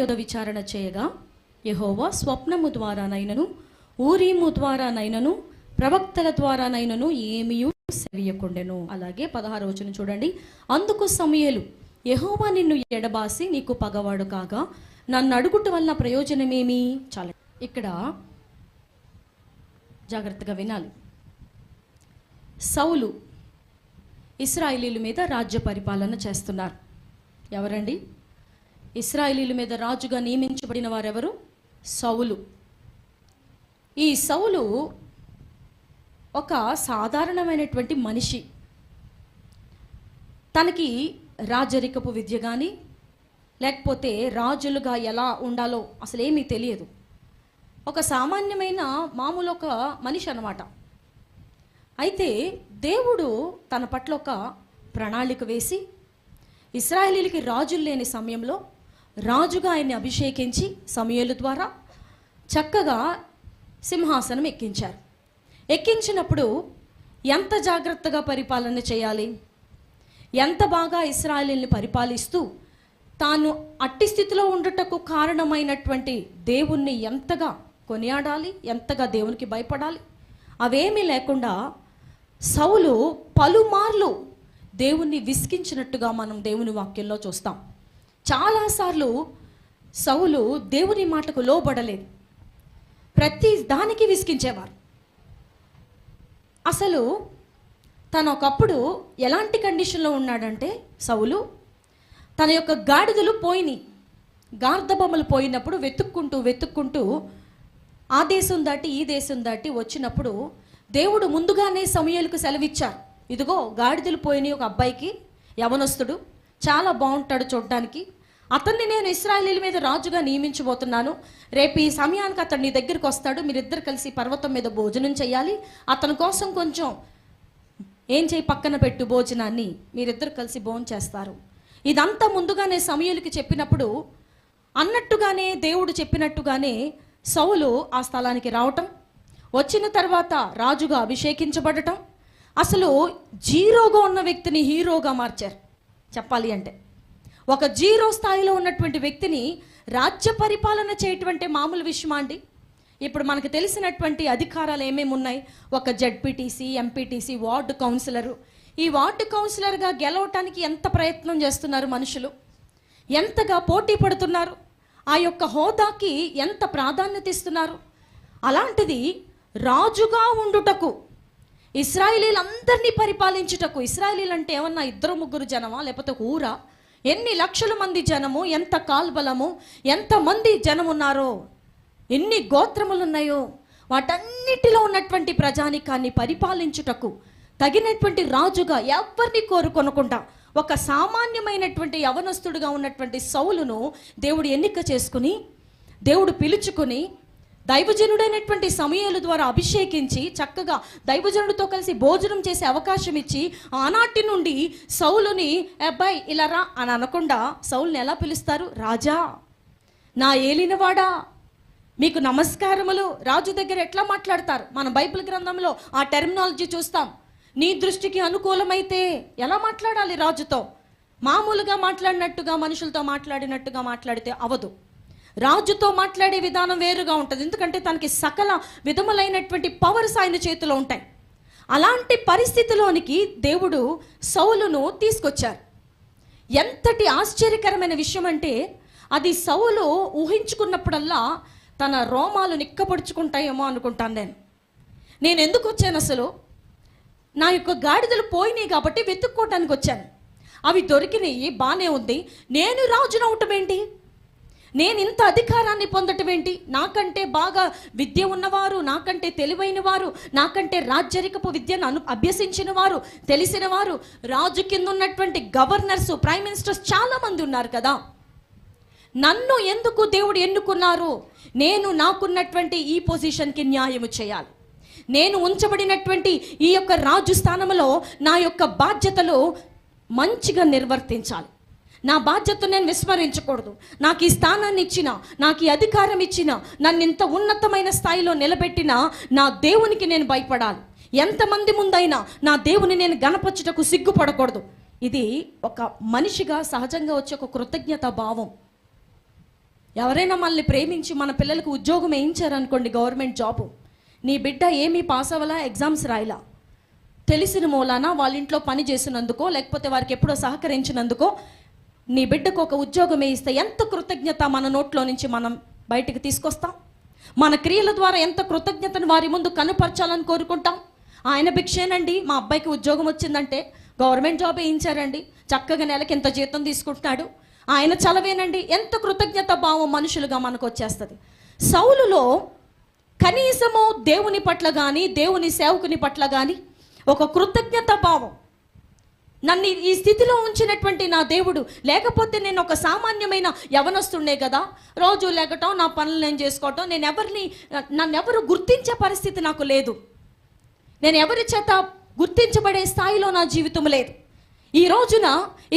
యొద్ద విచారణ చేయగా యెహోవా స్వప్నము ద్వారానైనను ఊరీము ద్వారానైనను ప్రవక్తల ద్వారానైనను ఏమీయూ సెవియకుండెను. అలాగే 16వ వచనం చూడండి. అందుకు సమూయేలు, యెహోవా నిన్ను ఎడబాసి నీకు పగవాడు కాగా నన్ను అడుగుట వల్ల ప్రయోజనమేమి? చాలా ఇక్కడ జాగ్రత్తగా వినాలి. సౌలు ఇశ్రాయేలీల మీద రాజ్య పరిపాలన చేస్తున్నారు. ఎవరండి? ఇశ్రాయేలీల మీద రాజుగా నియమించబడిన వారెవరు? సౌలు. ఈ సౌలు ఒక సాధారణమైనటువంటి మనిషి. తనకి రాజరికపు విద్య కానీ లేకపోతే రాజులుగా ఎలా ఉండాలో అసలు ఏమీ తెలియదు. ఒక సామాన్యమైన మామూలు ఒక మనిషి అన్నమాట. అయితే దేవుడు తన పట్ల ఒక ప్రణాళిక వేసి ఇశ్రాయేలీలకి రాజులు లేని సమయంలో రాజుగా ఆయన్ని అభిషేకించి సమూయేలు ద్వారా చక్కగా సింహాసనం ఎక్కించారు. ఎక్కించినప్పుడు ఎంత జాగ్రత్తగా పరిపాలన చేయాలి, ఎంత బాగా ఇశ్రాయేలీల్ని పరిపాలిస్తూ తాను అట్టి స్థితిలో ఉండటకు కారణమైనటువంటి దేవుణ్ణి ఎంతగా కొనియాడాలి, ఎంతగా దేవునికి భయపడాలి, అవేమీ లేకుండా సౌలు పలుమార్లు దేవుణ్ణి విసిగించినట్టుగా మనం దేవుని వాక్యంలో చూస్తాం. చాలాసార్లు సౌలు దేవుని మాటకు లోబడలేదు, ప్రతి దానికి విసిగించేవారు. అసలు తను ఒకప్పుడు ఎలాంటి కండిషన్లో ఉన్నాడంటే సౌలు తన యొక్క గాడిదలు పోయినాయి, గార్ధబొమ్మలు పోయినప్పుడు వెతుక్కుంటూ ఆ దేశం దాటి ఈ దేశం దాటి వచ్చినప్పుడు దేవుడు ముందుగానే సమూయేలుకు సెలవిచ్చారు. ఇదిగో గాడిదలు పోయినాయి, ఒక అబ్బాయికి యవనస్తుడు, చాలా బాగుంటాడు చూడడానికి, అతన్ని నేను ఇశ్రాయేలీల మీద రాజుగా నియమించబోతున్నాను. రేపు ఈ సమయానికి అతను నీ దగ్గరికి వస్తాడు, మీరిద్దరు కలిసి పర్వతం మీద భోజనం చేయాలి, అతని కోసం కొంచెం ఏం చేయి పక్కన పెట్టు భోజనాన్ని, మీరిద్దరు కలిసి భోజనం చేస్తారు. ఇదంతా ముందుగానే సమూయేలుకి చెప్పినప్పుడు అన్నట్టుగానే దేవుడు చెప్పినట్టుగానే సౌలు ఆ స్థలానికి రావటం, వచ్చిన తర్వాత రాజుగా అభిషేకించబడటం, అసలు జీరోగా ఉన్న వ్యక్తిని హీరోగా మార్చారు. చెప్పాలి అంటే ఒక జీరో స్థాయిలో ఉన్నటువంటి వ్యక్తిని రాజ్య పరిపాలన చేయటువంటి మామూలు విషయమా అండి? ఇప్పుడు మనకు తెలిసినటువంటి అధికారాలు ఏమేమి ఉన్నాయి? ఒక జడ్పీటీసీ, ఎంపీటీసీ, వార్డు కౌన్సిలరు. ఈ వార్డు కౌన్సిలర్గా గెలవటానికి ఎంత ప్రయత్నం చేస్తున్నారు మనుషులు, ఎంతగా పోటీ పడుతున్నారు, ఆ యొక్క హోదాకి ఎంత ప్రాధాన్యత ఇస్తున్నారు. అలాంటిది రాజుగా ఉండుటకు, ఇశ్రాయేలీలందరినీ పరిపాలించుటకు, ఇశ్రాయేలీలు అంటే ఏమన్నా 2-3 జనమా లేకపోతే ఊరా? ఎన్ని లక్షల మంది జనము, ఎంత కాల్బలము, ఎంతమంది జనం ఉన్నారో, ఎన్ని గోత్రములు ఉన్నాయో, వాటన్నిటిలో ఉన్నటువంటి ప్రజానికాన్ని పరిపాలించుటకు తగినటువంటి రాజుగా ఎవరిని కోరుకొనకుండా ఒక సామాన్యమైనటువంటి యవనస్తుడుగా ఉన్నటువంటి సౌలును దేవుడు ఎన్నిక చేసుకుని, దేవుడు పిలుచుకుని దైవజనుడైనటువంటి సమూయేలు ద్వారా అభిషేకించి చక్కగా దైవజనుడితో కలిసి భోజనం చేసే అవకాశం ఇచ్చి ఆనాటి నుండి సౌలుని అబ్బాయి ఇలా రా అని అనకుండా సౌలుని ఎలా పిలుస్తారు? రాజా, నా ఏలినవాడా, మీకు నమస్కారములు. రాజు దగ్గర ఎట్లా మాట్లాడతారు? మన బైబిల్ గ్రంథంలో ఆ టెర్మినాలజీ చూస్తాం. నీ దృష్టికి అనుకూలమైతే ఎలా మాట్లాడాలి రాజుతో? మామూలుగా మాట్లాడినట్టుగా, మనుషులతో మాట్లాడినట్టుగా మాట్లాడితే అవదు. రాజుతో మాట్లాడే విధానం వేరుగా ఉంటుంది, ఎందుకంటే తనకి సకల విధములైనటువంటి పవర్స్ ఆయన చేతిలో ఉంటాయి. అలాంటి పరిస్థితిలోనికి దేవుడు సౌలును తీసుకొచ్చారు. ఎంతటి ఆశ్చర్యకరమైన విషయం అంటే అది సౌలు ఊహించుకున్నప్పుడల్లా తన రోమాలు నిక్కపడుచుకుంటాయేమో అనుకుంటాను. నేను ఎందుకు వచ్చాను? అసలు నా యొక్క గాడిదలు పోయినాయి కాబట్టి వెతుక్కోవటానికి వచ్చాను. అవి దొరికినాయి, బాగానే ఉంది. నేను రాజును అవటం ఏంటి? నేను ఇంత అధికారాన్ని పొందటం ఏంటి? నాకంటే బాగా విద్య ఉన్నవారు, నాకంటే తెలివైన వారు, నాకంటే రాజ్యరికపు విద్యను అభ్యసించిన వారు, తెలిసిన వారు, రాజు కింద ఉన్నటువంటి గవర్నర్స్, ప్రైమ్ మినిస్టర్స్ చాలామంది ఉన్నారు కదా. నన్ను ఎందుకు దేవుడు ఎన్నుకున్నారు? నేను నాకున్నటువంటి ఈ పొజిషన్కి న్యాయము చేయాలి. నేను ఉంచబడినటువంటి ఈ యొక్క రాజు స్థానంలో నా యొక్క బాధ్యతలు మంచిగా నిర్వర్తించాలి. నా బాధ్యత నేను విస్మరించకూడదు. నాకు ఈ స్థానాన్ని ఇచ్చిన, నాకు ఈ అధికారం ఇచ్చిన, నన్ను ఇంత ఉన్నతమైన స్థాయిలో నిలబెట్టిన నా దేవునికి నేను భయపడాలి. ఎంతమంది ముందైనా నా దేవుని నేను గణపరచుటకు సిగ్గుపడకూడదు. ఇది ఒక మనిషిగా సహజంగా వచ్చే ఒక కృతజ్ఞత భావం. ఎవరైనా మనల్ని ప్రేమించి మన పిల్లలకు ఉద్యోగం వేయించారనుకోండి, గవర్నమెంట్ జాబు, నీ బిడ్డ ఏమీ పాస్ అవ్వలా, ఎగ్జామ్స్ రాయలా, తెలిసిన మూలాన వాళ్ళ ఇంట్లో పని చేసినందుకో లేకపోతే వారికి ఎప్పుడో సహకరించినందుకో నీ బిడ్డకు ఒక ఉద్యోగం వేయిస్తే ఎంత కృతజ్ఞత మన నోట్లో నుంచి మనం బయటికి తీసుకొస్తాం. మన క్రియల ద్వారా ఎంత కృతజ్ఞతను వారి ముందు కనుపరచాలని కోరుకుంటాం. ఆయన భిక్షేనండి, మా అబ్బాయికి ఉద్యోగం వచ్చిందంటే గవర్నమెంట్ జాబ్ వేయించారండి, చక్కగా నెలకి ఎంత జీతం తీసుకుంటున్నాడు, ఆయన చలవేనండి, ఎంత కృతజ్ఞత భావం మనుషులుగా మనకు వచ్చేస్తుంది. సౌలులో కనీసము దేవుని పట్ల కానీ దేవుని సేవకుని పట్ల కానీ ఒక కృతజ్ఞత భావం, నన్ను ఈ స్థితిలో ఉంచినటువంటి నా దేవుడు, లేకపోతే నేను ఒక సామాన్యమైన యవనస్తుండే కదా, రోజు లేకటం, నా పనులు నేను చేసుకోవటం, నన్నెవరు గుర్తించే పరిస్థితి నాకు లేదు, నేను ఎవరి చేత గుర్తించబడే స్థాయిలో నా జీవితం లేదు. ఈ రోజున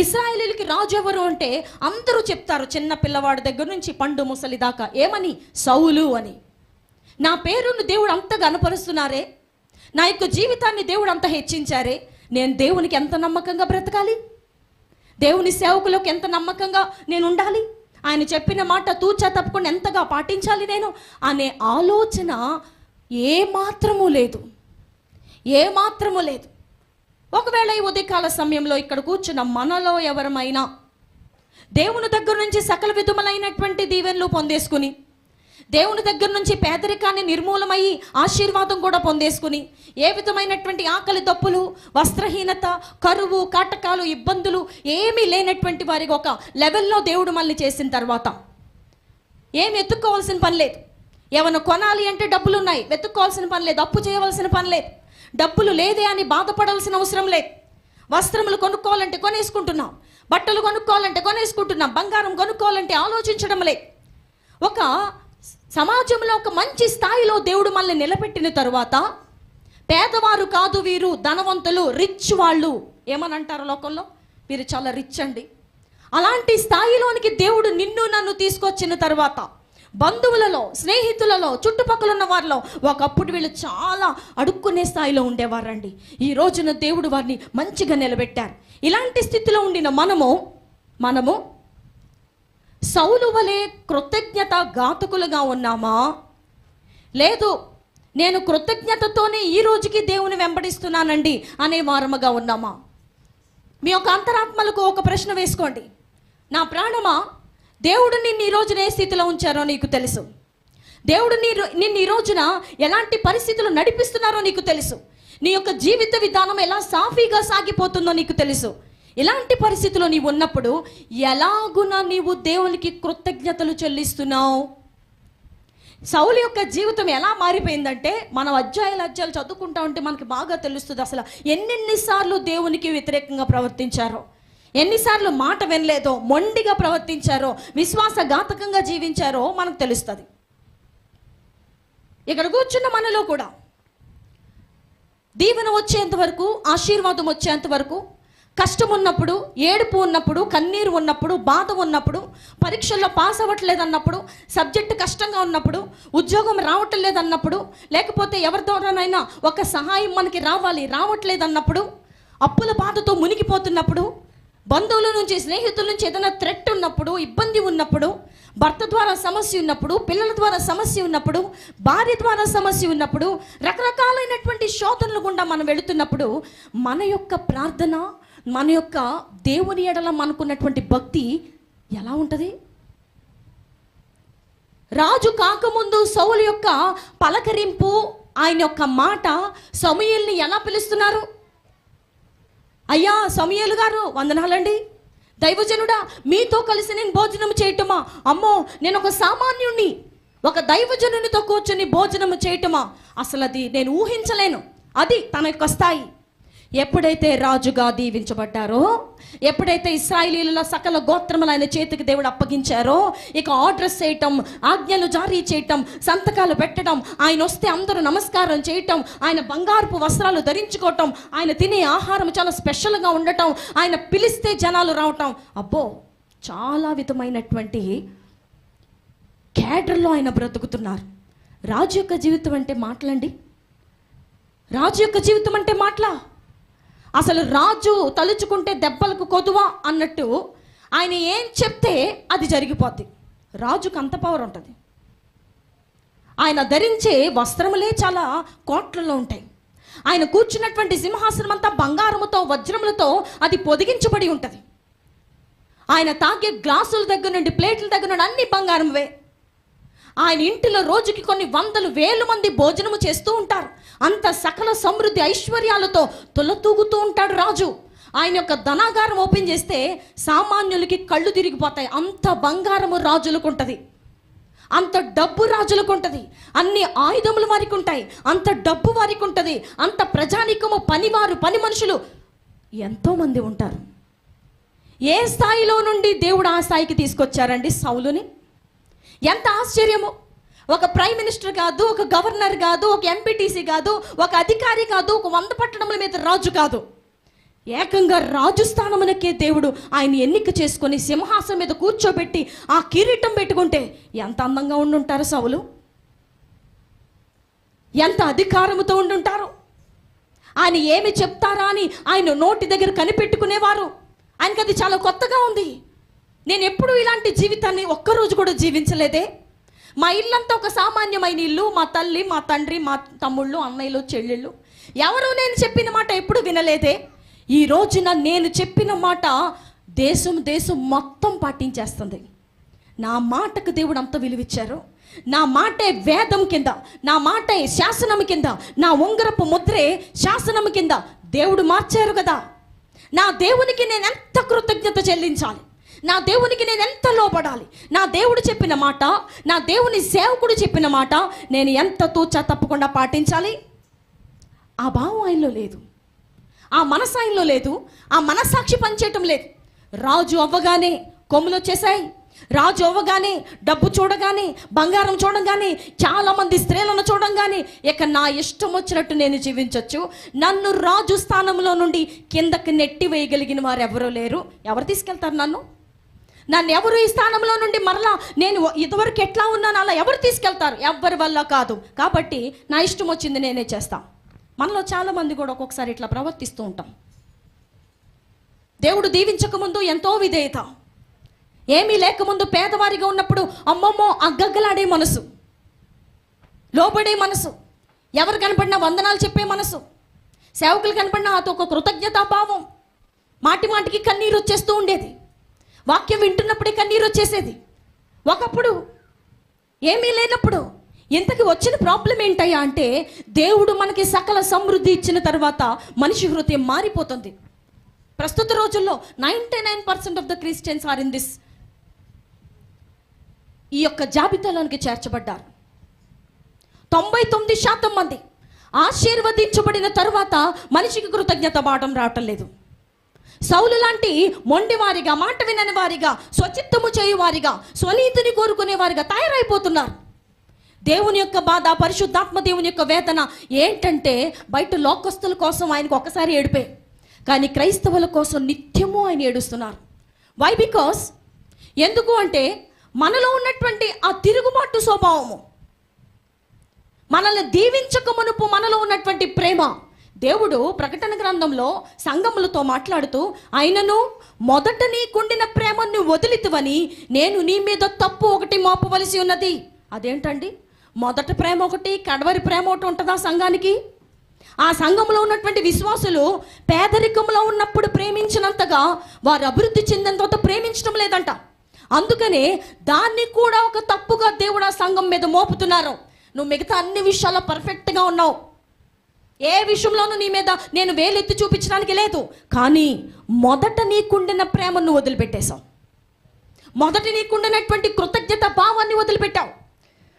ఇశ్రాయేలీయులకి రాజు ఎవరు అంటే అందరూ చెప్తారు, చిన్న పిల్లవాడి దగ్గర నుంచి పండు ముసలి దాకా, ఏమని? సౌలు అని. నా పేరును దేవుడు అంత గనపరుస్తున్నారే, నా యొక్క జీవితాన్ని దేవుడు అంత హెచ్చించారే, నేను దేవునికి ఎంత నమ్మకంగా బ్రతకాలి, దేవుని సేవకులకు ఎంత నమ్మకంగా నేను ఉండాలి, ఆయన చెప్పిన మాట తూచా తప్పకుండా ఎంతగా పాటించాలి నేను అనే ఆలోచన ఏమాత్రమూ లేదు. ఒకవేళ ఈ ఉదయకాల సమయంలో ఇక్కడ కూర్చున్న మనలో ఎవరమైనా దేవుని దగ్గర నుంచి సకల విధములైనటువంటి దీవెనలు పొందేసుకుని, దేవుని దగ్గర నుంచి పేదరికాన్ని నిర్మూలమయ్యి ఆశీర్వాదం కూడా పొందేసుకుని, ఏ విధమైనటువంటి ఆకలి దప్పులు, వస్త్రహీనత, కరువు, కాటకాలు, ఇబ్బందులు ఏమీ లేనటువంటి వారికి ఒక లెవెల్లో దేవుడు మళ్ళీ చేసిన తర్వాత ఏమి ఎత్తుక్కోవాల్సిన పని లేదు. ఏమైనా కొనాలి అంటే డబ్బులు ఉన్నాయి, వెతుక్కోవాల్సిన పని లేదు, అప్పు చేయవలసిన పని లేదు, డబ్బులు లేదే అని బాధపడాల్సిన అవసరం లేదు. వస్త్రములు కొనుక్కోవాలంటే కొనేసుకుంటున్నాం, బట్టలు కొనుక్కోవాలంటే కొనేసుకుంటున్నాం, బంగారం కొనుక్కోవాలంటే ఆలోచించడం లేదు. ఒక సమాజంలో ఒక మంచి స్థాయిలో దేవుడు మనల్ని నిలబెట్టిన తరువాత పేదవారు కాదు వీరు, ధనవంతులు, రిచ్ వాళ్ళు ఏమని అంటారు లోకంలో, వీరు చాలా రిచ్ అండి. అలాంటి స్థాయిలోనికి దేవుడు నిన్ను నన్ను తీసుకొచ్చిన తర్వాత బంధువులలో, స్నేహితులలో, చుట్టుపక్కల ఉన్న వారిలో ఒకప్పుడు వీళ్ళు చాలా అడుక్కునే స్థాయిలో ఉండేవారండి. ఈ రోజున దేవుడు వారిని మంచిగా నిలబెట్టారు. ఇలాంటి స్థితిలో ఉండిన మనము సౌలు వలె కృతజ్ఞత ఘాతకులుగా ఉన్నామా, లేదు నేను కృతజ్ఞతతోనే ఈ రోజుకి దేవుని వెంబడిస్తున్నానండి అనే వారముగా ఉన్నామా? మీ యొక్క అంతరాత్మలకు ఒక ప్రశ్న వేసుకోండి. నా ప్రాణమా, దేవుడు నిన్ను ఈ రోజున ఏ స్థితిలో ఉంచారో నీకు తెలుసు. దేవుడు నిన్ను ఈ రోజున ఎలాంటి పరిస్థితులు నడిపిస్తున్నారో నీకు తెలుసు. నీ యొక్క జీవిత విధానం ఎలా సాఫీగా సాగిపోతుందో నీకు తెలుసు. ఇలాంటి పరిస్థితిలో నీవు ఉన్నప్పుడు ఎలాగున నీవు దేవునికి కృతజ్ఞతలు చెల్లిస్తున్నావు? సౌలు యొక్క జీవితం ఎలా మారిపోయిందంటే, మనం అధ్యాయాలు చదువుకుంటా ఉంటే మనకి బాగా తెలుస్తుంది అసలు ఎన్నెన్నిసార్లు దేవునికి వ్యతిరేకంగా ప్రవర్తించారో, ఎన్నిసార్లు మాట వినలేదో, మొండిగా ప్రవర్తించారో, విశ్వాసఘాతకంగా జీవించారో మనకు తెలుస్తుంది. ఇక్కడ కూర్చున్న మనలో కూడా దీవెన వచ్చేంత వరకు, ఆశీర్వాదం వచ్చేంత వరకు, కష్టం ఉన్నప్పుడు, ఏడుపు ఉన్నప్పుడు, కన్నీరు ఉన్నప్పుడు, బాధ ఉన్నప్పుడు, పరీక్షల్లో పాస్ అవ్వట్లేదన్నప్పుడు, సబ్జెక్టు కష్టంగా ఉన్నప్పుడు, ఉద్యోగం రావట్లేదన్నప్పుడు, లేకపోతే ఎవరి ద్వారానైనా ఒక సహాయం మనకి రావట్లేదన్నప్పుడు, అప్పుల బాధతో మునిగిపోతున్నప్పుడు, బంధువుల నుంచి, స్నేహితుల నుంచి ఏదైనా థ్రెట్ ఉన్నప్పుడు, ఇబ్బంది ఉన్నప్పుడు, భర్త ద్వారా సమస్య ఉన్నప్పుడు, పిల్లల ద్వారా సమస్య ఉన్నప్పుడు, భార్య ద్వారా సమస్య ఉన్నప్పుడు, రకరకాలైనటువంటి శోధనలు గుండా మనం వెళుతున్నప్పుడు మన యొక్క ప్రార్థన, మన యొక్క దేవుని ఎడల మనకున్నటువంటి భక్తి ఎలా ఉంటుంది? రాజు కాకముందు సౌలు యొక్క పలకరింపు, ఆయన యొక్క మాట సమూయేలుని ఎలా పిలుస్తున్నారు? అయ్యా సమూయేలు గారు వందనాలండి, దైవజనుడా మీతో కలిసి నేను భోజనం చేయటమా? అమ్మో, నేను ఒక సామాన్యుణ్ణి, ఒక దైవజనునితో కూర్చొని భోజనం చేయటమా? అసలు అది నేను ఊహించలేను. అది తన యొక్క స్థాయి. ఎప్పుడైతే రాజుగా దీవించబడ్డారో, ఎప్పుడైతే ఇశ్రాయేలీయుల సకల గోత్రములు ఆయన చేతికి దేవుడు అప్పగించారో, ఇక ఆర్డర్స్ చేయటం, ఆజ్ఞలు జారీ చేయటం, సంతకాలు పెట్టడం, ఆయన వస్తే అందరూ నమస్కారం చేయటం, ఆయన బంగారపు వస్త్రాలు ధరించుకోవటం, ఆయన తినే ఆహారం చాలా స్పెషల్గా ఉండటం, ఆయన పిలిస్తే జనాలు రావటం, అబ్బో చాలా విధమైనటువంటి క్యాడర్లో ఆయన బ్రతుకుతున్నారు. రాజు యొక్క జీవితం అంటే మాటలండి. రాజు యొక్క జీవితం అంటే మాటలా? అసలు రాజు తలుచుకుంటే దెబ్బలకు కొదువా అన్నట్టు ఆయన ఏం చెప్తే అది జరిగిపోద్ది. రాజుకు అంత పవర్ ఉంటుంది. ఆయన ధరించే వస్త్రములే చాలా కోట్లలో ఉంటాయి. ఆయన కూర్చున్నటువంటి సింహాసనం అంతా బంగారముతో వజ్రములతో అది పొదిగించబడి ఉంటుంది. ఆయన తాగే గ్లాసుల దగ్గర నుండి ప్లేట్ల దగ్గర నుండి అన్ని బంగారమువే. ఆయన ఇంటిలో రోజుకి కొన్ని వందలు వేలు మంది భోజనము చేస్తూ ఉంటారు. అంత సకల సమృద్ధి ఐశ్వర్యాలతో తొలతూగుతూ ఉంటాడు రాజు. ఆయన యొక్క ధనాగారం ఓపెన్ చేస్తే సామాన్యులకి కళ్ళు తిరిగిపోతాయి. అంత బంగారము రాజులకు ఉంటుంది, అంత డబ్బు రాజులకు ఉంటుంది, అన్ని ఆయుధములు వారికి ఉంటాయి, అంత డబ్బు వారికి ఉంటుంది, అంత ప్రజానీకము పనివారు పని మనుషులు ఎంతోమంది ఉంటారు. ఏ స్థాయిలో నుండి దేవుడు ఆ స్థాయికి తీసుకొచ్చారండి సౌలుని? ఎంత ఆశ్చర్యము! ఒక ప్రైమ్ మినిస్టర్ కాదు, ఒక గవర్నర్ కాదు, ఒక ఎంపీటీసీ కాదు, ఒక అధికారి కాదు, ఒక 100 పట్టణముల మీద రాజు కాదు, ఏకంగా రాజు స్థానమునకే దేవుడు ఆయన ఎన్నిక చేసుకొని సింహాసనం మీద కూర్చోబెట్టి ఆ కిరీటం పెట్టుకుంటే ఎంత అందంగా ఉండుంటారు సౌలు, ఎంత అధికారముతో ఉండుంటారు. ఆయన ఏమి చెప్తారా అని ఆయన నోటి దగ్గర కనిపెట్టుకునేవారు. ఆయనకి అది చాలా కొత్తగా ఉంది. నేను ఎప్పుడు ఇలాంటి జీవితాన్ని ఒక్కరోజు కూడా జీవించలేదే. మా ఇల్లంతా ఒక సామాన్యమైన ఇల్లు. మా తల్లి, మా తండ్రి, మా తమ్ముళ్ళు, అన్నయ్యలు, చెల్లెళ్ళు, ఎవరు నేను చెప్పిన మాట ఎప్పుడు వినలేదే. ఈ రోజున నేను చెప్పిన మాట దేశం మొత్తం పాటించేస్తుంది. నా మాటకు దేవుడు అంత విలువిచ్చారు. నా మాటే వేదం కింద, నా మాటే శాసనం కింద, నా ఉంగరపు ముద్రే శాసనం కింద దేవుడు మార్చారు కదా. నా దేవునికి నేను ఎంత కృతజ్ఞత చెల్లించాలి, నా దేవునికి నేను ఎంత లోపడాలి. నా దేవుడు చెప్పిన మాట, నా దేవుని సేవకుడు చెప్పిన మాట నేను ఎంత తూచా తప్పకుండా పాటించాలి. ఆ భావం ఆయనలో లేదు, ఆ మనసు ఆయనలో లేదు, ఆ మనస్సాక్షి పనిచేయటం లేదు. రాజు అవ్వగానే కొమ్ములు వచ్చేసాయి. రాజు అవ్వగానే డబ్బు చూడగానే, బంగారం చూడగానే, చాలామంది స్త్రీలను చూడంగానే ఇక నా ఇష్టం వచ్చినట్టు నేను జీవించవచ్చు. నన్ను రాజు స్థానంలో నుండి కిందకి నెట్టి వేయగలిగిన వారు ఎవరూ లేరు. ఎవరు తీసుకెళ్తారు నన్ను ఎవరు ఈ స్థానంలో నుండి మరలా నేను ఇదివరకు ఎట్లా ఉన్నాను అలా ఎవరు తీసుకెళ్తారు? ఎవరి వల్ల కాదు. కాబట్టి నా ఇష్టం వచ్చింది నేనే చేస్తాను. మనలో చాలామంది కూడా ఒక్కొక్కసారి ఇట్లా ప్రవర్తిస్తూ ఉంటాం. దేవుడు దీవించకముందు ఎంతో విధేయత, ఏమీ లేకముందు పేదవారిగా ఉన్నప్పుడు అమ్మమ్మో అగ్గగ్గలాడే మనసు, లోబడే మనసు, ఎవరు కనపడినా వందనాలు చెప్పే మనసు, సేవకులు కనపడినా అదొక కృతజ్ఞతాభావం, మాటి మాటికి కన్నీరు వచ్చేస్తూ ఉండేది. వాక్యం వింటున్నప్పుడే కన్నీరు వచ్చేసేది. ఒకప్పుడు ఏమీ లేనప్పుడు ఇంతకి వచ్చిన ప్రాబ్లం ఏంటయ్యా అంటే, దేవుడు మనకి సకల సమృద్ధి ఇచ్చిన తర్వాత మనిషి హృదయం మారిపోతుంది. ప్రస్తుత రోజుల్లో 99% of the Christians are in this, ఈ యొక్క జాబితాలోనికి చేర్చబడ్డారు. 99% మంది ఆశీర్వదించబడిన తర్వాత మనిషికి కృతజ్ఞత పాఠం రావటం లేదు. సౌలు లాంటి మొండివారిగా, మాట వినని వారిగా, స్వచిత్తము చేయువారిగా, స్వనీతిని కోరుకునే వారిగా తయారైపోతున్నారు. దేవుని యొక్క బాధ, పరిశుద్ధాత్మ దేవుని యొక్క వేదన ఏంటంటే, బయట లోకస్తుల కోసం ఆయనకు ఒకసారి ఏడిపే, కానీ క్రైస్తవుల కోసం నిత్యము ఆయన ఏడుస్తున్నారు. వై? బికాస్ ఎందుకు అంటే మనలో ఉన్నటువంటి ఆ తిరుగుబాటు స్వభావము, మనల్ని దీవించక మునుపు మనలో ఉన్నటువంటి ప్రేమ, దేవుడు ప్రకటన గ్రంథంలో సంఘములతో మాట్లాడుతూ, అయినను మొదట నీకుండిన ప్రేమను వదిలితువని నేను నీ మీద తప్పు ఒకటి మోపవలసి ఉన్నది. అదేంటండి? మొదట ప్రేమ ఒకటి, కడవరి ప్రేమ ఒకటి ఉంటుందా సంఘానికి? ఆ సంఘంలో ఉన్నటువంటి విశ్వాసులు పేదరికంలో ఉన్నప్పుడు ప్రేమించినంతగా వారు అభివృద్ధి చెందిన తర్వాత ప్రేమించడం లేదంట. అందుకనే దాన్ని కూడా ఒక తప్పుగా దేవుడు ఆ సంఘం మీద మోపుతున్నారు. నువ్వు మిగతా అన్ని విషయాల్లో పర్ఫెక్ట్గా ఉన్నావు, ఏ విషయంలోనూ నీ మీద నేను వేలెత్తి చూపించడానికి లేదు, కానీ మొదట నీకుండిన ప్రేమను వదిలిపెట్టేశావు, మొదట నీకుండినటువంటి కృతజ్ఞత భావాన్ని వదిలిపెట్టావు,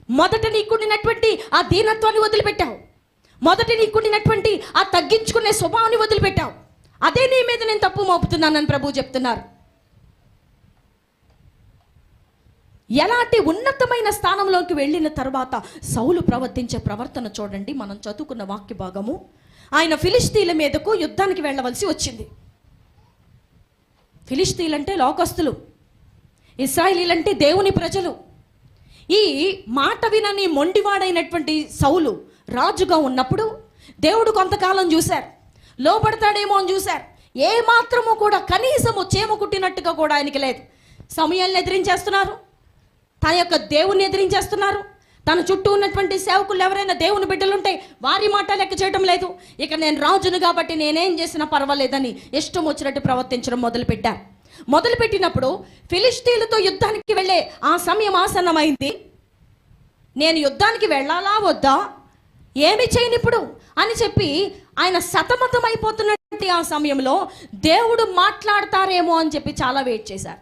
మొదట నీకుండినటువంటి ఆ దీనత్వాన్ని వదిలిపెట్టావు, మొదట నీకుండినటువంటి ఆ తగ్గించుకునే స్వభావాన్ని వదిలిపెట్టావు. అదే నీ మీద నేను తప్పు మోపుతున్నానని ప్రభువు చెప్తున్నారు. ఎలాంటి ఉన్నతమైన స్థానంలోకి వెళ్ళిన తర్వాత సౌలు ప్రవర్తించే ప్రవర్తన చూడండి. మనం చదువుకున్న వాక్య భాగము, ఆయన ఫిలిష్తీయుల మీదకు యుద్ధానికి వెళ్ళవలసి వచ్చింది. ఫిలిష్తీయులంటే లోకస్తులు, ఇశ్రాయేలీలంటే దేవుని ప్రజలు. ఈ మాట వినని మొండివాడైనటువంటి సౌలు రాజుగా ఉన్నప్పుడు దేవుడు కొంతకాలం చూశారు, లోపడతాడేమో అని చూశారు. ఏ మాత్రము కూడా కనీసము చేమ కుట్టినట్టుగా కూడా ఆయనకి లేదు. సమయాన్ని ఎదిరించేస్తున్నారు, తన యొక్క దేవుణ్ణి ఎదిరించేస్తున్నారు. తన చుట్టూ ఉన్నటువంటి సేవకులు ఎవరైనా దేవుని బిడ్డలుంటే వారి మాట లెక్క చేయడం లేదు. ఇక నేను రాజును కాబట్టి నేనేం చేసినా పర్వాలేదని ఇష్టం వచ్చినట్టు ప్రవర్తించడం మొదలుపెట్టినప్పుడు ఫిలిష్తీయులతో యుద్ధానికి వెళ్ళే ఆ సమయం ఆసన్నమైంది. నేను యుద్ధానికి వెళ్ళాలా వద్దా, ఏమి చేయను ఇప్పుడు అని చెప్పి ఆయన సతమతం అయిపోతున్నటువంటి ఆ సమయంలో దేవుడు మాట్లాడతారేమో అని చెప్పి చాలా వెయిట్ చేశారు.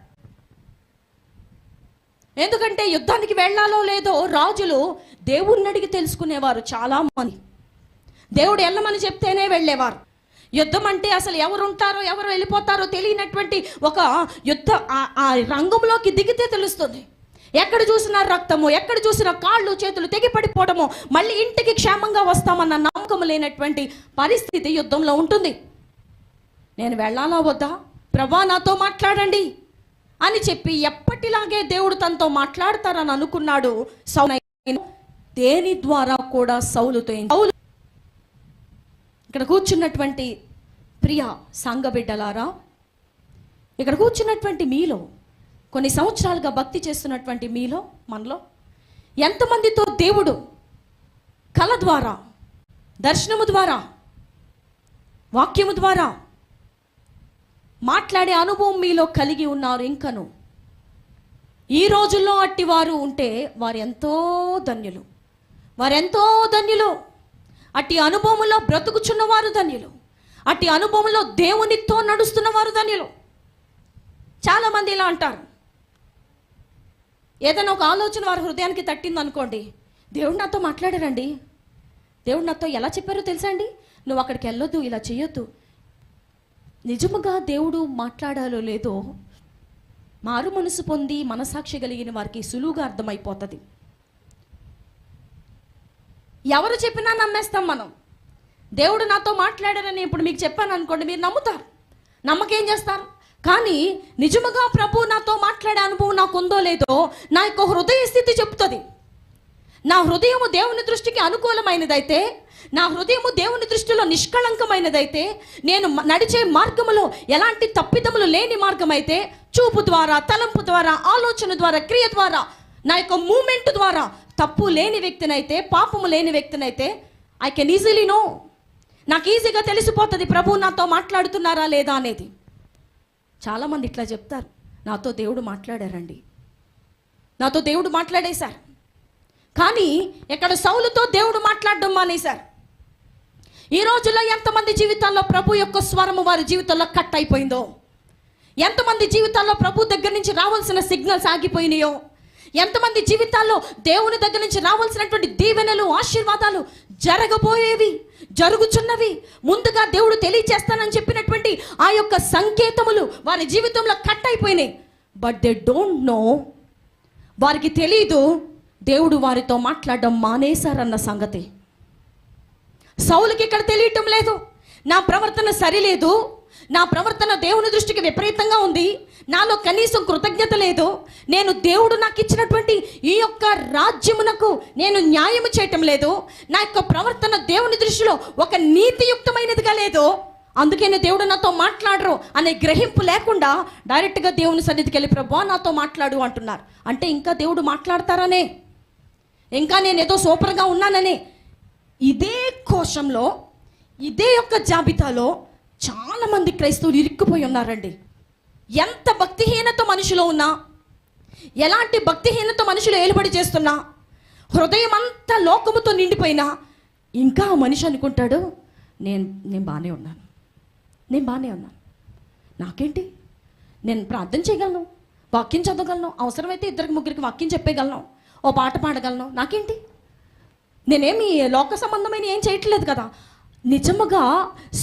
ఎందుకంటే యుద్ధానికి వెళ్ళాలో లేదో రాజులు దేవుణ్ణి అడిగి తెలుసుకునేవారు చాలా మంది. దేవుడు వెళ్ళమని చెప్తేనే వెళ్ళేవారు. యుద్ధం అంటే అసలు ఎవరు ఉంటారో ఎవరు వెళ్ళిపోతారో తెలియనటువంటి ఒక యుద్ధ ఆ రంగంలోకి దిగితే తెలుస్తుంది. ఎక్కడ చూసినా రక్తము, ఎక్కడ చూసినా కాళ్ళు చేతులు తెగిపడిపోవడము, మళ్ళీ ఇంటికి క్షేమంగా వస్తామన్న నమ్మకం లేనటువంటి పరిస్థితి యుద్ధంలో ఉంటుంది. నేను వెళ్ళాలా వద్దా, ప్రభా నాతో మాట్లాడండి అని చెప్పి ఎప్పటిలాగే దేవుడు తనతో మాట్లాడతారని అనుకున్నాడు సౌలు. దేని ద్వారా కూడా సౌలుతో ఇక్కడ కూర్చున్నటువంటి ప్రియ సంఘ బిడ్డలారా, ఇక్కడ కూర్చున్నటువంటి మీలో కొన్ని సంవత్సరాలుగా భక్తి చేస్తున్నటువంటి మీలో మనలో ఎంతమందితో దేవుడు కళ ద్వారా, దర్శనము ద్వారా, వాక్యము ద్వారా మాట్లాడే అనుభవం మీలో కలిగి ఉన్నారు? ఇంకను ఈ రోజుల్లో అట్టి వారు ఉంటే వారెంతో ధన్యులు. అట్టి అనుభవంలో బ్రతుకుచున్నవారు ధన్యులు. అట్టి అనుభవంలో దేవునితో నడుస్తున్నవారు ధన్యులు. చాలామంది ఇలా అంటారు, ఏదైనా ఒక ఆలోచన వారి హృదయానికి తట్టింది అనుకోండి, దేవుడు నాతో మాట్లాడారండి, దేవుడు నాతో ఎలా చెప్పారో తెలుసా అండి, నువ్వు అక్కడికి వెళ్ళొద్దు, ఇలా చేయొద్దు. నిజముగా దేవుడు మాట్లాడాలో లేదో మారు మనసు పొంది మనసాక్షి కలిగిన వారికి సులువుగా అర్థమైపోతుంది. ఎవరు చెప్పినా నమ్మేస్తాం మనం. దేవుడు నాతో మాట్లాడారని ఇప్పుడు మీకు చెప్పాను అనుకోండి, మీరు నమ్ముతారు, నమ్మకేం చేస్తారు. కానీ నిజముగా ప్రభు నాతో మాట్లాడే అనుభవం నాకు ఉందో లేదో నా యొక్క హృదయ స్థితి చెప్తుంది. నా హృదయము దేవుని దృష్టికి అనుకూలమైనదైతే, నా హృదయము దేవుని దృష్టిలో నిష్కళంకమైనదైతే, నేను నడిచే మార్గములో ఎలాంటి తప్పిదములు లేని మార్గమైతే, చూపు ద్వారా, తలంపు ద్వారా, ఆలోచన ద్వారా, క్రియ ద్వారా, నా యొక్క మూమెంట్ ద్వారా తప్పు లేని వ్యక్తినైతే, పాపము లేని వ్యక్తినైతే ఐ కెన్ ఈజీలీ నో. నాకు ఈజీగా తెలిసిపోతుంది ప్రభు నాతో మాట్లాడుతున్నారా లేదా అనేది. చాలామంది ఇట్లా చెప్తారు, నాతో దేవుడు మాట్లాడారండి, నాతో దేవుడు మాట్లాడేశారు. కానీ ఇక్కడ సౌలుతో దేవుడు మాట్లాడడం మానేశారు. ఈ రోజుల్లో ఎంతమంది జీవితాల్లో ప్రభు యొక్క స్వరము వారి జీవితంలో కట్ అయిపోయిందో, ఎంతమంది జీవితాల్లో ప్రభు దగ్గర నుంచి రావాల్సిన సిగ్నల్స్ ఆగిపోయినాయో, ఎంతమంది జీవితాల్లో దేవుని దగ్గర నుంచి రావాల్సినటువంటి దీవెనలు, ఆశీర్వాదాలు జరగబోయేవి, జరుగుచున్నవి, ముందుగా దేవుడు తెలియచేస్తానని చెప్పినటువంటి ఆ యొక్క సంకేతములు వారి జీవితంలో కట్ అయిపోయినాయి. బట్ దే డోంట్ నో, వారికి తెలీదు దేవుడు వారితో మాట్లాడడం మానేశారన్న సంగతి. సౌలుకి ఇక్కడ తెలియటం లేదు, నా ప్రవర్తన సరిలేదు, నా ప్రవర్తన దేవుని దృష్టికి విపరీతంగా ఉంది, నాలో కనీసం కృతజ్ఞత లేదు, నేను దేవుడు నాకు ఇచ్చినటువంటి ఈ యొక్క రాజ్యమునకు నేను న్యాయం చేయటం లేదు, నా యొక్క ప్రవర్తన దేవుని దృష్టిలో ఒక నీతియుక్తమైనదిగా లేదు, అందుకనే దేవుడు నాతో మాట్లాడరు అనే గ్రహింపు లేకుండా డైరెక్ట్గా దేవుని సన్నిధికి వెళ్ళి ప్రభువా నాతో మాట్లాడు అంటున్నారు. అంటే ఇంకా దేవుడు మాట్లాడతారనే, ఇంకా నేను ఏదో సూపర్గా ఉన్నాననే ఇదే కోశంలో, ఇదే యొక్క జాబితాలో చాలామంది క్రైస్తవులు ఇరుక్కుపోయి ఉన్నారండి. ఎంత భక్తిహీనత మనిషిలో ఉన్నా, ఎలాంటి భక్తిహీనత మనుషులు ఏలుబడి చేస్తున్నా, హృదయం అంతా లోకముతో నిండిపోయినా ఇంకా ఆ మనిషి అనుకుంటాడు నేను బాగానే ఉన్నాను, నాకేంటి, నేను ప్రార్థన చేయగలను, వాక్యం చదవగలను, అవసరమైతే 2-3 వాక్యం చెప్పేయగలను, ఓ పాట పాడగలను, నాకేంటి, నేనేమి లోక సంబంధమైన ఏం చేయట్లేదు కదా. నిజముగా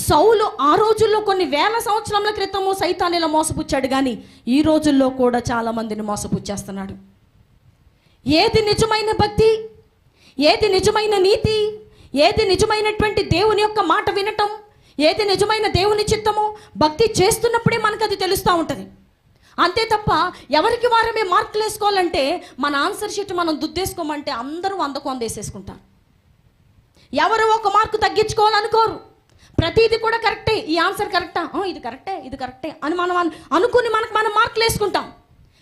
సౌలు ఆ రోజుల్లో కొన్ని వేల సంవత్సరాల క్రితము సైతానిలా మోసపుచ్చాడు, కానీ ఈ రోజుల్లో కూడా చాలామందిని మోసపుచ్చేస్తున్నాడు. ఏది నిజమైన భక్తి, ఏది నిజమైన నీతి, ఏది నిజమైనటువంటి దేవుని యొక్క మాట వినటం, ఏది నిజమైన దేవుని చిత్తము, భక్తి చేస్తున్నప్పుడే మనకు అది తెలుస్తూ ఉంటుంది. అంతే తప్ప ఎవరికి వారమే మార్కులు వేసుకోవాలంటే, మన ఆన్సర్ షీట్ మనం దుద్దేసుకోమంటే అందరూ 100కు 100 వేసేసుకుంటారు. ఎవరు ఒక మార్కు తగ్గించుకోవాలనుకోరు, ప్రతిదీ కూడా కరెక్టే, ఈ ఆన్సర్ కరెక్టా, ఇది కరెక్టే అని మనం అనుకుని మనం మార్కులు వేసుకుంటాం.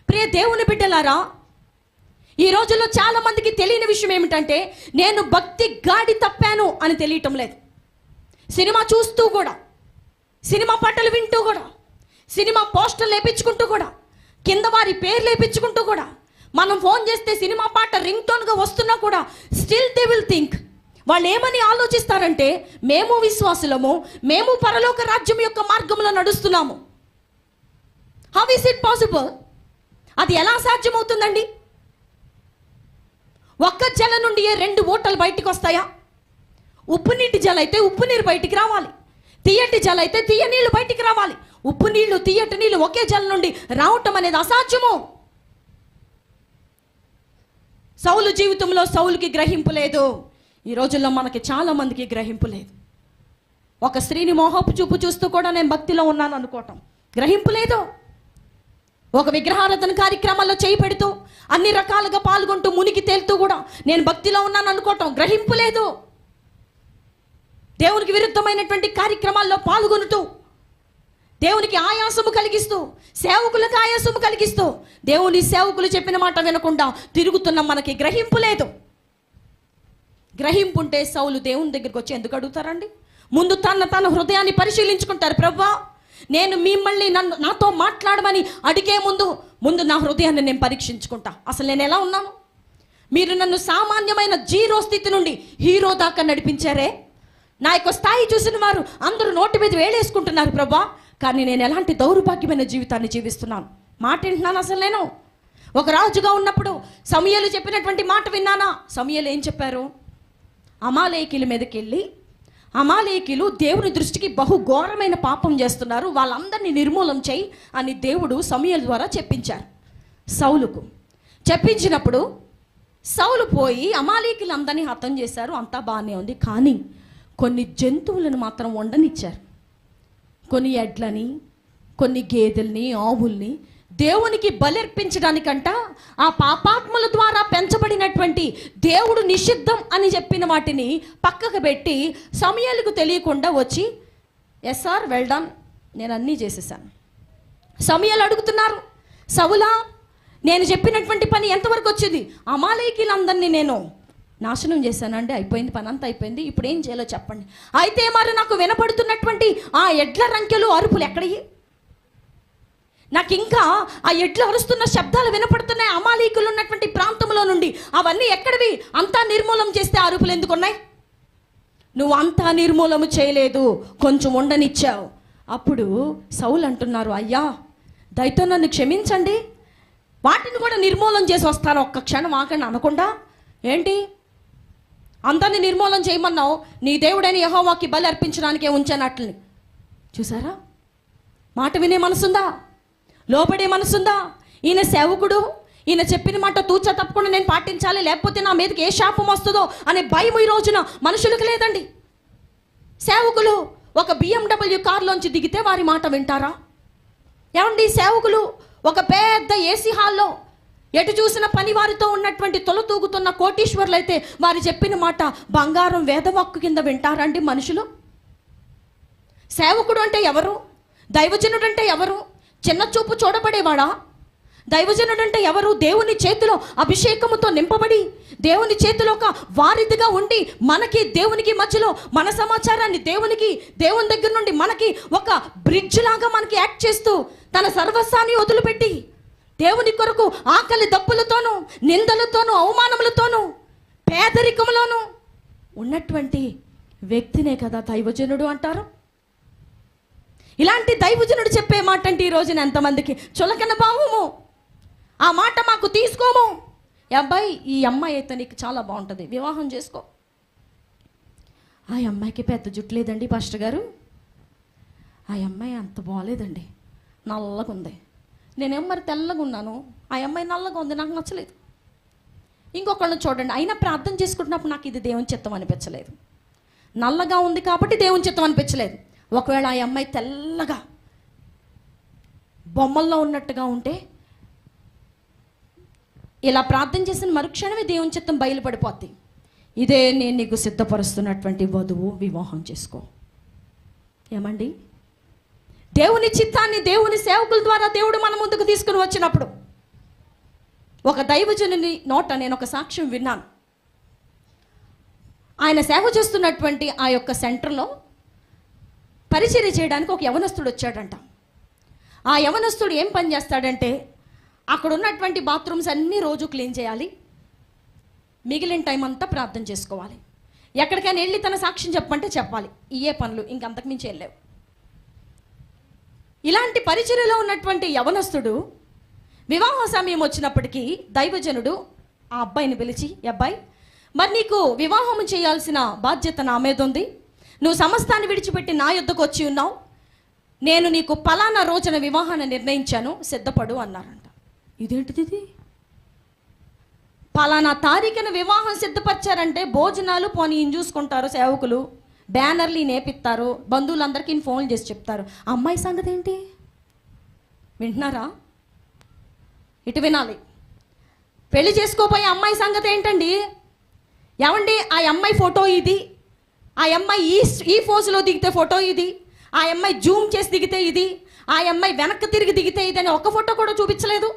ప్రియ దేవుని బిడ్డలారా, ఈ రోజుల్లో చాలా మందికి తెలియని విషయం ఏమిటంటే, నేను భక్తి గాడి తప్పాను అని తెలియటం లేదు. సినిమా చూస్తూ కూడా, సినిమా పాటలు వింటూ కూడా, సినిమా పోస్టర్లు వేయించుకుంటూ కూడా, కింద వారి పేర్లు వేయించుకుంటూ కూడా, మనం ఫోన్ చేస్తే సినిమా పాట రింగ్ టోన్గా వస్తున్నా కూడా స్టిల్ దే విల్ థింక్, వాళ్ళు ఏమని ఆలోచిస్తారంటే, మేము విశ్వాసులము, మేము పరలోక రాజ్యం యొక్క మార్గంలో నడుస్తున్నాము. How is it possible? అది ఎలా సాధ్యమవుతుందండి? ఒక్క జల నుండి 2 ఊటలు బయటికి వస్తాయా? ఉప్పు నీటి జల అయితే ఉప్పు నీరు బయటికి రావాలి, తీయటి జల అయితే తీయ నీళ్ళు బయటికి రావాలి. ఉప్పు నీళ్లు తీయటి నీళ్ళు ఒకే జల నుండి రావటం అనేది అసాధ్యము. సౌలు జీవితంలో సౌలుకి గ్రహింపు లేదు. ఈ రోజుల్లో మనకి చాలా మందికి గ్రహింపు లేదు. ఒక స్త్రీని మోహపు చూపు చూస్తూ కూడా నేను భక్తిలో ఉన్నాను అనుకోవటం గ్రహింపు లేదు. ఒక విగ్రహారాధన కార్యక్రమాల్లో చేయి పెడుతూ అన్ని రకాలుగా పాల్గొంటూ మునిగి తేలుతూ కూడా నేను భక్తిలో ఉన్నాను అనుకోవటం గ్రహింపు లేదు. దేవునికి విరుద్ధమైనటువంటి కార్యక్రమాల్లో పాల్గొనుతూ, దేవునికి ఆయాసము కలిగిస్తూ, సేవకులకు ఆయాసము కలిగిస్తూ, దేవుని సేవకులు చెప్పిన మాట వినకుండా తిరుగుతున్న మనకి గ్రహింపు లేదు. గ్రహింపు ఉంటే సౌలు దేవుని దగ్గరికి వచ్చి ఎందుకు అడుగుతారండి? ముందు తన హృదయాన్ని పరిశీలించుకుంటారు. ప్రభువా, నేను మిమ్మల్ని నాతో మాట్లాడమని అడిగే ముందు నా హృదయాన్ని నేను పరీక్షించుకుంటా. అసలు నేను ఎలా ఉన్నాను? మీరు నన్ను సామాన్యమైన జీరో స్థితి నుండి హీరో దాకా నడిపించారే. నా యొక్క స్థాయి చూసిన వారు అందరూ నోటి మీద వేలేసుకుంటున్నారు ప్రభా, కానీ నేను ఎలాంటి దౌర్భాగ్యమైన జీవితాన్ని జీవిస్తున్నాను. మాట వింటున్నాను అసలు నేను? ఒక రాజుగా ఉన్నప్పుడు సమూయేలు చెప్పినటువంటి మాట విన్నానా? సమూయేలు ఏం చెప్పారు? అమాలేకీల మీదకి వెళ్ళి, అమాలేకీలు దేవుని దృష్టికి బహు ఘోరమైన పాపం చేస్తున్నారు, వాళ్ళందరినీ నిర్మూలం చేయి అని దేవుడు సమూయేలు ద్వారా చెప్పించారు. సౌలుకు చెప్పించినప్పుడు సౌలు పోయి అమాలేకీలందరినీ హతం చేశారు. అంతా బాగానే ఉంది, కానీ కొన్ని జంతువులను మాత్రం వండనిచ్చారు. కొన్ని ఎడ్లని, కొన్ని గేదెల్ని, ఆవుల్ని దేవునికి బలర్పించడానికంట ఆ పాపాత్మల ద్వారా పెంచబడినటువంటి దేవుడు నిషిద్ధం అని చెప్పిన వాటిని పక్కకు పెట్టి సమూయేలుకు తెలియకుండా వచ్చి, ఎస్ సార్ వెల్డన్, నేను అన్నీ చేసేసాను. సమూయేలు అడుగుతున్నారు, సౌలా నేను చెప్పినటువంటి పని ఎంతవరకు వచ్చింది? అమాలేకీలందరినీ నేను నాశనం చేశానండి, అయిపోయింది, పని అంతా అయిపోయింది, ఇప్పుడు ఏం చేయాలో చెప్పండి. అయితే మరి నాకు వినపడుతున్నటువంటి ఆ ఎడ్ల రంకెలు అరుపులు ఎక్కడయ్యి? నాకు ఇంకా ఆ ఎడ్లు అరుస్తున్న శబ్దాలు వినపడుతున్నాయి అమాలేకీలు ఉన్నటువంటి ప్రాంతంలో నుండి. అవన్నీ ఎక్కడివి? అంతా నిర్మూలం చేస్తే అరుపులు ఎందుకున్నాయి? నువ్వు అంతా నిర్మూలము చేయలేదు, కొంచెం ఉండనిచ్చావు. అప్పుడు సౌలు అంటున్నారు, అయ్యా దయతో నన్ను క్షమించండి, వాటిని కూడా నిర్మూలం చేసి వస్తాను, ఒక్క క్షణం ఆగండి అనకుండా. ఏంటి అందరినీ నిర్మూలన చేయమన్నావు? నీ దేవుడైన యెహోవాకి బలి అర్పించడానికే ఉంచానట్లని. చూసారా? మాట వినే మనసుందా? లోబడే మనసుందా? ఈయన సేవకుడు, ఈయన చెప్పిన మాట తూచా తప్పకుండా నేను పాటించాలి, లేకపోతే నా మీదకి ఏ శాపం వస్తుందో అనే భయం ఈ రోజున మనుషులకు లేదండి. సేవకులు ఒక BMW కారులోంచి దిగితే వారి మాట వింటారా? ఏమండి, సేవకులు ఒక పెద్ద ఏసీ హాల్లో ఎటు చూసిన పని వారితో ఉన్నటువంటి తొలతూగుతున్న కోటీశ్వర్లు అయితే వారు చెప్పిన మాట బంగారం వేదవాక్కు కింద వింటారండి మనుషులు? సేవకుడు అంటే ఎవరు? దైవజనుడు అంటే ఎవరు? చిన్న చూపు చూడబడేవాడా? దైవజనుడు అంటే ఎవరు? దేవుని చేతిలో అభిషేకముతో నింపబడి దేవుని చేతిలో ఒక వారిదిగా ఉండి మనకి దేవునికి మధ్యలో మన సమాచారాన్ని దేవుని దగ్గర నుండి మనకి ఒక బ్రిడ్జ్ లాగా మనకి యాక్ట్ చేస్తూ తన సర్వస్వాన్ని వదిలిపెట్టి దేవుని కొరకు ఆకలి దప్పులతోనూ, నిందలతోనూ, అవమానములతోనూ, పేదరికములోనూ ఉన్నటువంటి వ్యక్తినే కదా దైవజనుడు అంటారు. ఇలాంటి దైవజనుడు చెప్పే మాట అంటే ఈ రోజున ఎంతమందికి చులకన భావము. ఆ మాట మాకు తీసుకోము. అబ్బాయి, ఈ అమ్మాయి అయితే నీకు చాలా బాగుంటుంది, వివాహం చేసుకో. ఆ అమ్మాయికి పెద్ద జుట్టు లేదండి పాస్టర్ గారు, ఆ అమ్మాయి అంత బాగలేదండి, నల్లగా ఉంది. నేనేం మరి తెల్లగా ఉన్నాను, ఆ అమ్మాయి నల్లగా ఉంది, నాకు నచ్చలేదు. ఇంకొకళ్ళని చూడండి, అయినా ప్రార్థన చేసుకుంటున్నప్పుడు నాకు ఇది దేవుని చిత్తం అనిపించలేదు. నల్లగా ఉంది కాబట్టి దేవుని చిత్తం అనిపించలేదు. ఒకవేళ ఆ అమ్మాయి తెల్లగా బొమ్మల్లో ఉన్నట్టుగా ఉంటే ఇలా ప్రార్థన చేసిన మరుక్షణమే దేవుని చిత్తం బయలుపడిపోద్ది. ఇదే నేను నీకు సిద్ధపరుస్తున్నటువంటి వధువు, వివాహం చేసుకో. ఏమండి, దేవుని చిత్తాన్ని దేవుని సేవకుల ద్వారా దేవుడు మన ముందుకు తీసుకుని వచ్చినప్పుడు ఒక దైవజనుని నోట నేను ఒక సాక్ష్యం విన్నాను. ఆయన సేవ చేస్తున్నటువంటి ఆ యొక్క సెంటర్లో పరిచర్య చేయడానికి ఒక యవనస్తుడు వచ్చాడంట. ఆ యవనస్తుడు ఏం పని చేస్తాడంటే, అక్కడ ఉన్నటువంటి బాత్రూమ్స్ అన్నీ రోజు క్లీన్ చేయాలి, మిగిలిన టైం అంతా ప్రార్థన చేసుకోవాలి, ఎక్కడికైనా వెళ్ళి తన సాక్ష్యం చెప్పంటే చెప్పాలి. ఇయే పనులు, ఇంకంతకుమించి వెళ్ళలేవు. ఇలాంటి పరిచర్యలో ఉన్నటువంటి యవనస్తుడు వివాహ సమయం వచ్చినప్పటికీ దైవజనుడు ఆ అబ్బాయిని పిలిచి, అబ్బాయి, మరి నీకు వివాహం చేయాల్సిన బాధ్యత నా మీద ఉంది, నువ్వు సమస్తాన్ని విడిచిపెట్టి నా యొద్దకు వచ్చి ఉన్నావు, నేను నీకు పలానా రోజున వివాహాన్ని నిర్ణయించాను, సిద్ధపడు అన్నారంట. ఇదేంటిది ఇది? పలానా తారీఖున వివాహం సిద్ధపరిచారంటే భోజనాలు పోనీ చూసుకుంటారు సేవకులు, బ్యానర్లు నేపిస్తారు, బంధువులందరికీ ఫోన్ చేసి చెప్తారు. అమ్మాయి సంగతి ఏంటి? వింటున్నారా? ఇటు వినాలి. పెళ్లి చేసుకోపోయే అమ్మాయి సంగతి ఏంటండి? ఏమండి, ఆ అమ్మాయి ఫోటో ఇది, ఆ అమ్మాయి ఈ ఫోజులో దిగితే ఫోటో ఇది, ఆ అమ్మాయి జూమ్ చేసి దిగితే ఇది, ఆ అమ్మాయి వెనక్కి తిరిగి దిగితే ఇది అని ఒక్క ఫోటో కూడా చూపించలేదు.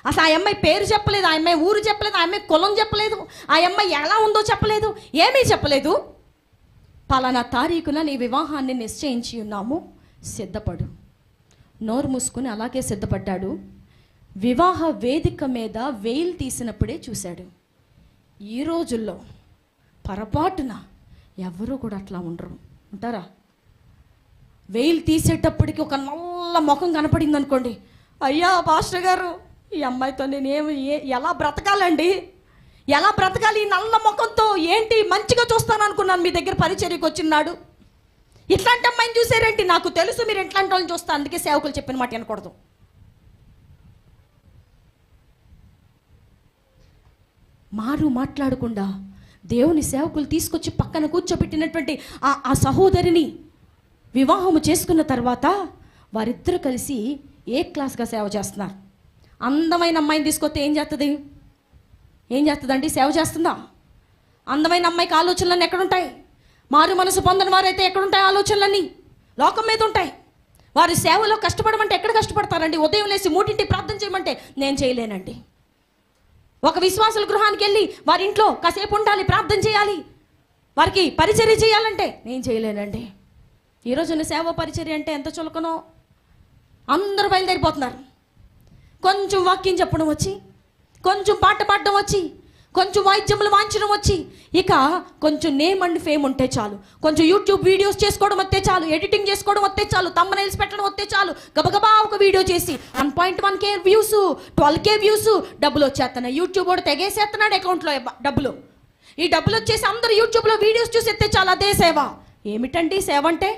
అసలు ఆ అమ్మాయి పేరు చెప్పలేదు, ఆ అమ్మాయి ఊరు చెప్పలేదు, ఆ అమ్మాయి కులం చెప్పలేదు, ఆ అమ్మాయి ఎలా ఉందో చెప్పలేదు, ఏమీ చెప్పలేదు. పలానా తారీఖున నీ వివాహాన్ని నిశ్చయించి ఉన్నాము, సిద్ధపడు. నోరు మూసుకుని అలాగే సిద్ధపడ్డాడు. వివాహ వేదిక మీద వేలు తీసినప్పుడే చూశాడు. ఈ రోజుల్లో పొరపాటున ఎవరు కూడా అట్లా ఉంటారా? వేలు తీసేటప్పటికి ఒక నల్ల ముఖం కనపడింది అనుకోండి, అయ్యా పాస్టర్ గారు, ఈ అమ్మాయితో నేను ఎలా బ్రతకాలండి, ఎలా బ్రతకాలి ఈ నల్ల ముఖంతో, ఏంటి మంచిగా చూస్తాను అనుకున్నాను, మీ దగ్గర పరిచర్యకు వచ్చినాడు, ఇట్లాంటి అమ్మాయిని చూసారేంటి, నాకు తెలుసు మీరు ఇట్లాంటి వాళ్ళని చూస్తా, అందుకే సేవకులు చెప్పిన మాట వినకూడదు. మాట్లాడకుండా దేవుని సేవకులు తీసుకొచ్చి పక్కన కూర్చోబెట్టినటువంటి ఆ సహోదరిని వివాహము చేసుకున్న తర్వాత వారిద్దరూ కలిసి ఏ క్లాస్గా సేవ చేస్తున్నారు. అందమైన అమ్మాయిని తీసుకొస్తే ఏం చేస్తుందండి? సేవ చేస్తుందా? అందమైన అమ్మాయికి ఆలోచనలన్నీ ఎక్కడుంటాయి? మారు మనసు పొందని వారైతే ఎక్కడుంటాయి ఆలోచనలన్నీ? లోకం మీద ఉంటాయి. వారి సేవలో కష్టపడమంటే ఎక్కడ కష్టపడతారండి? ఉదయం లేసి 3 ప్రార్థన చేయమంటే నేను చేయలేనండి. ఒక విశ్వాసుల గృహానికి వెళ్ళి వారి ఇంట్లో కాసేపు ఉండాలి, ప్రార్థన చేయాలి, వారికి పరిచర్య చేయాలంటే నేను చేయలేనండి. ఈరోజున సేవ పరిచర్య అంటే ఎంత చులకనో. అందరూ బయలుదేరిపోతున్నారు. కొంచెం వాక్యం చెప్పడం వచ్చి, కొంచెం పాట పాడడం వచ్చి, కొంచెం వాయిద్యములు వాంచడం వచ్చి, ఇక కొంచెం నేమ్ అండ్ ఫేమ్ ఉంటే చాలు, కొంచెం యూట్యూబ్ వీడియోస్ చేసుకోవడం వస్తే చాలు, ఎడిటింగ్ చేసుకోవడం వస్తే చాలు, థంబ్నెయిల్స్ పెట్టడం వస్తే చాలు, గబగబా ఒక వీడియో చేసి 1.1K వ్యూస్, 12K వ్యూస్, డబ్బులు వచ్చేస్తున్నాయి. యూట్యూబ్ కూడా తెగేసేస్తున్నాడు అకౌంట్లో డబ్బులు. ఈ డబ్బులు వచ్చేసి అందరూ యూట్యూబ్లో వీడియోస్ చూసి ఎత్తే చాలు, అదే సేవ. ఏమిటండి సేవ అంటే?